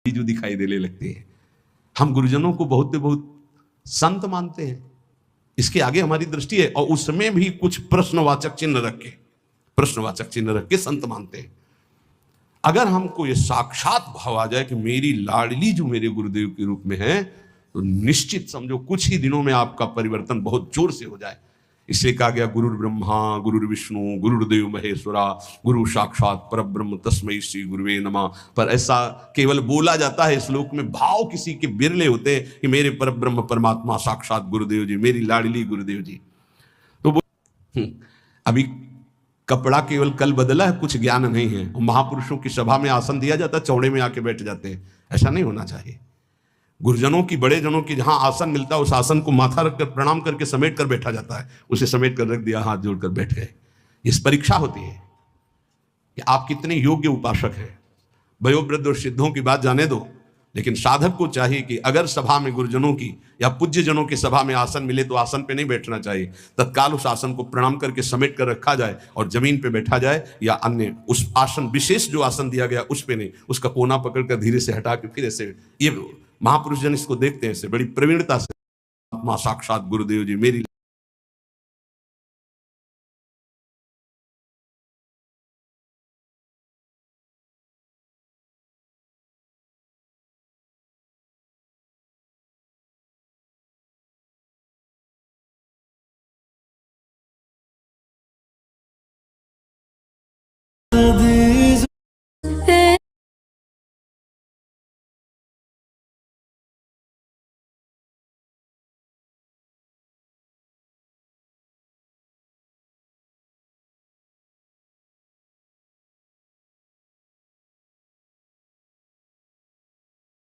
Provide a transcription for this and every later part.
जो दिखाई देने लगते हैं। हम गुरुजनों को बहुत बहुत संत मानते हैं, इसके आगे हमारी दृष्टि है, और उसमें भी कुछ प्रश्नवाचक चिन्ह रख के संत मानते हैं। अगर हमको ये साक्षात भाव आ जाए कि मेरी लाडली जो मेरे गुरुदेव के रूप में है, तो निश्चित समझो कुछ ही दिनों में आपका परिवर्तन बहुत जोर से हो जाए। इसलिए कहा गया गुरु ब्रह्मा गुरु विष्णु गुरुदेव महेश्वरा गुरु साक्षात परब्रह्म तस्मै श्री गुरुवे नमः। पर ऐसा केवल बोला जाता है, श्लोक में भाव किसी के बिरले होते हैं कि मेरे परब्रह्म परमात्मा साक्षात गुरुदेव जी, मेरी लाडली गुरुदेव जी। तो अभी कपड़ा केवल कल बदला है, कुछ ज्ञान नहीं है। महापुरुषों की सभा में आसन दिया जाता है, चौड़े में आके बैठ जाते हैं, ऐसा नहीं होना चाहिए। गुरुजनों की, बड़े जनों की जहां आसन मिलता है, उस आसन को माथा रखकर प्रणाम करके समेट कर बैठा जाता है। उसे समेट कर रख दिया, हाथ जोड़कर बैठ गए। इस परीक्षा होती है कि आप कितने योग्य उपासक हैं। वयोवृद्ध और सिद्धों की बात जाने दो, लेकिन साधक को चाहिए कि अगर सभा में गुरुजनों की या पूज्य जनों की सभा में आसन मिले तो आसन पे नहीं बैठना चाहिए, तत्काल उस आसन को प्रणाम करके समेट कर रखा जाए और जमीन पे बैठा जाए, या अन्य उस आसन, विशेष जो आसन दिया गया उस पे नहीं, उसका कोना पकड़कर धीरे से हटा के फिर ऐसे। ये महापुरुष जन इसको देखते हैं ऐसे बड़ी प्रवीणता से, आत्मा साक्षात गुरुदेव जी मेरी।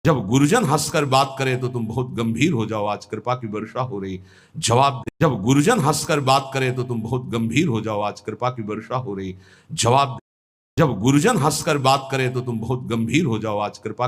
जब गुरुजन हंसकर बात करे तो तुम बहुत गंभीर हो जाओ, आज कृपा की वर्षा हो रही। जवाब, जब गुरुजन हंसकर बात करे तो तुम बहुत गंभीर हो जाओ, आज कृपा की वर्षा हो रही। जवाब, जब गुरुजन हंसकर बात करे तो तुम बहुत गंभीर हो जाओ, आज कृपा की